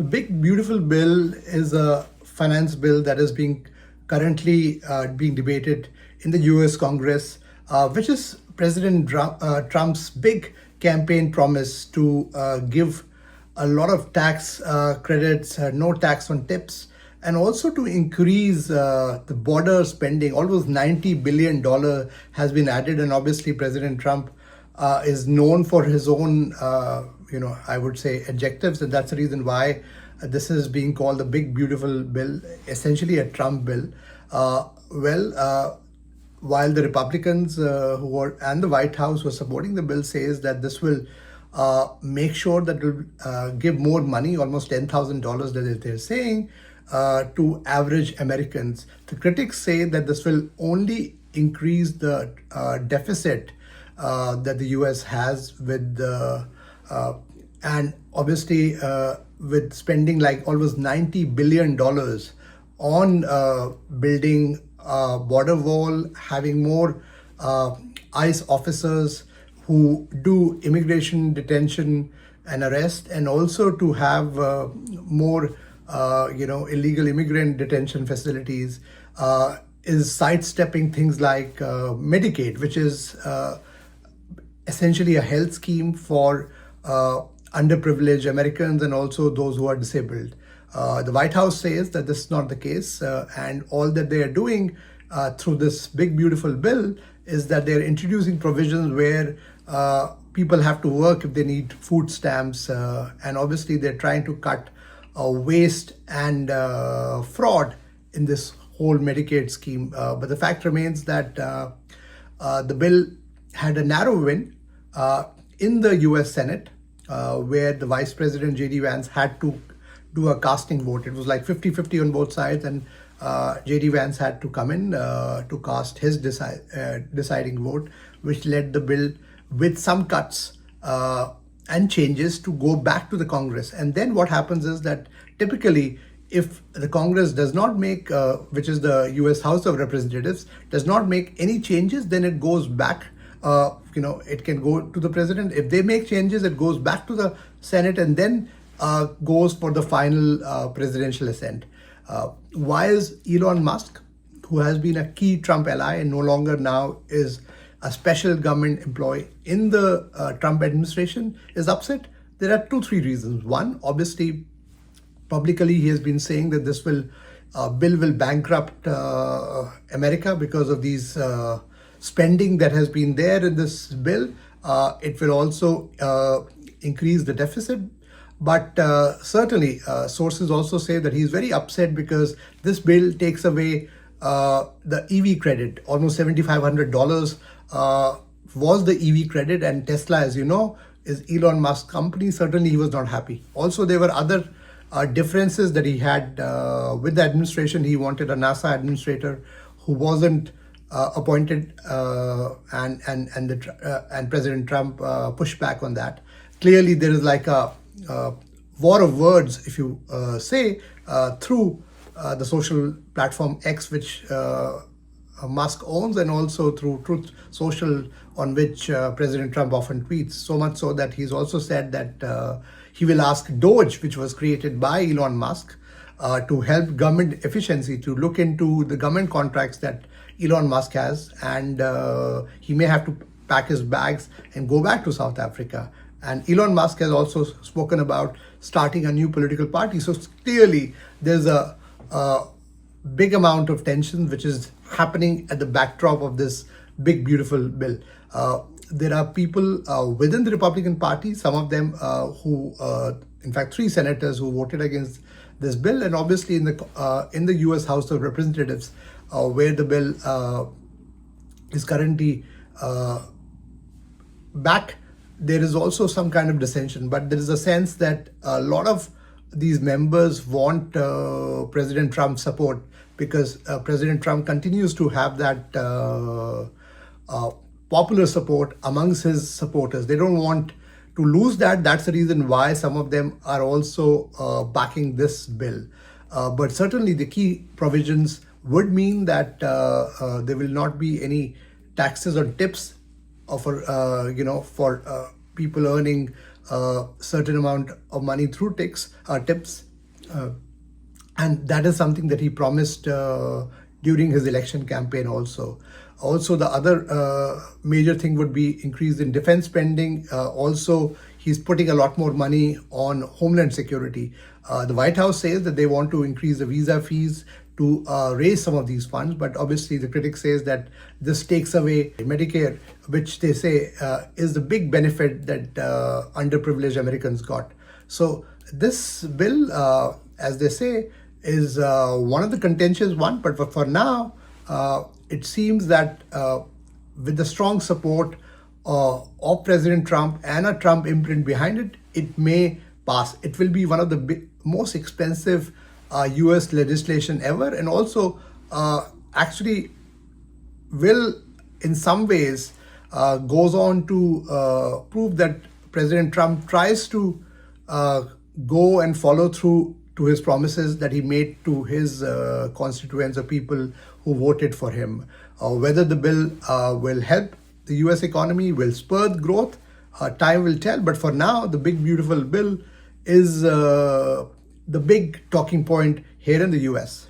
The big beautiful bill is a finance bill that is being currently being debated in the U.S. Congress, which is President Trump's big campaign promise to give a lot of tax credits, no tax on tips, and also to increase the border spending. Almost $90 billion has been added, and obviously President Trump is known for his own, I would say, adjectives, and that's the reason why this is being called the big beautiful bill, essentially a Trump bill. While the Republicans and the White House were supporting the bill, says that this will make sure that it will give more money, almost $10,000 that they're saying, to average Americans. The critics say that this will only increase the deficit that the US has with and obviously with spending like almost $90 billion on building a border wall, having more ICE officers who do immigration detention and arrest, and also to have more illegal immigrant detention facilities, is sidestepping things like Medicaid, which is essentially a health scheme for underprivileged Americans and also those who are disabled. The White House says that this is not the case, and all that they are doing through this big beautiful bill is that they're introducing provisions where people have to work if they need food stamps, and obviously they're trying to cut waste and fraud in this whole Medicaid scheme. But the fact remains that the bill had a narrow win in the US Senate, where the Vice President J.D. Vance had to do a casting vote. It was like 50-50 on both sides, and J.D. Vance had to come in to cast his deciding vote, which led the bill with some cuts and changes to go back to the Congress. And then what happens is that typically, if the Congress does not make, which is the US House of Representatives, does not make any changes, then it goes back. It can go to the president. If they make changes, it goes back to the Senate and then goes for the final presidential assent. Why is Elon Musk, who has been a key Trump ally and no longer now is a special government employee in the Trump administration, is upset? There are 2-3 reasons. One, obviously, publicly he has been saying that this bill will bankrupt America because of these spending that has been there in this bill. It will also increase the deficit. But certainly, sources also say that he's very upset because this bill takes away the EV credit. Almost $7,500 was the EV credit, and Tesla, as you know, is Elon Musk's company. Certainly, he was not happy. Also, there were other differences that he had with the administration. He wanted a NASA administrator who wasn't appointed, and President Trump pushed back on that. Clearly, there is like a war of words, if you say, through the social platform X, which Musk owns, and also through Truth Social, on which President Trump often tweets. So much so that he's also said that he will ask Doge, which was created by Elon Musk, to help government efficiency, to look into the government contracts that Elon Musk has, and he may have to pack his bags and go back to South Africa. And Elon Musk has also spoken about starting a new political party. So clearly, there's a big amount of tension which is happening at the backdrop of this big, beautiful bill. There are people within the Republican Party, some of them who, in fact, 3 senators who voted against this bill, and obviously in the U.S. House of Representatives, where the bill is currently back, there is also some kind of dissension. But there is a sense that a lot of these members want President Trump's support, because President Trump continues to have that popular support amongst his supporters. They don't want to lose that. That's the reason why some of them are also backing this bill. But certainly the key provisions would mean that there will not be any taxes on tips for people earning a certain amount of money through tips, And that is something that he promised during his election campaign also. Also, the other major thing would be increase in defense spending. Also, he's putting a lot more money on homeland security. The White House says that they want to increase the visa fees to raise some of these funds, but obviously the critic says that this takes away Medicare, which they say is the big benefit that underprivileged Americans got. So this bill, as they say, is one of the contentious one, but for now, it seems that with the strong support of President Trump and a Trump imprint behind it, it may pass. It will be one of the most expensive US legislation ever, and also actually will in some ways goes on to prove that President Trump tries to go and follow through to his promises that he made to his constituents or people who voted for him. Whether the bill will help the US economy, will spur growth, time will tell. But for now, the big beautiful bill is the big talking point here in the US.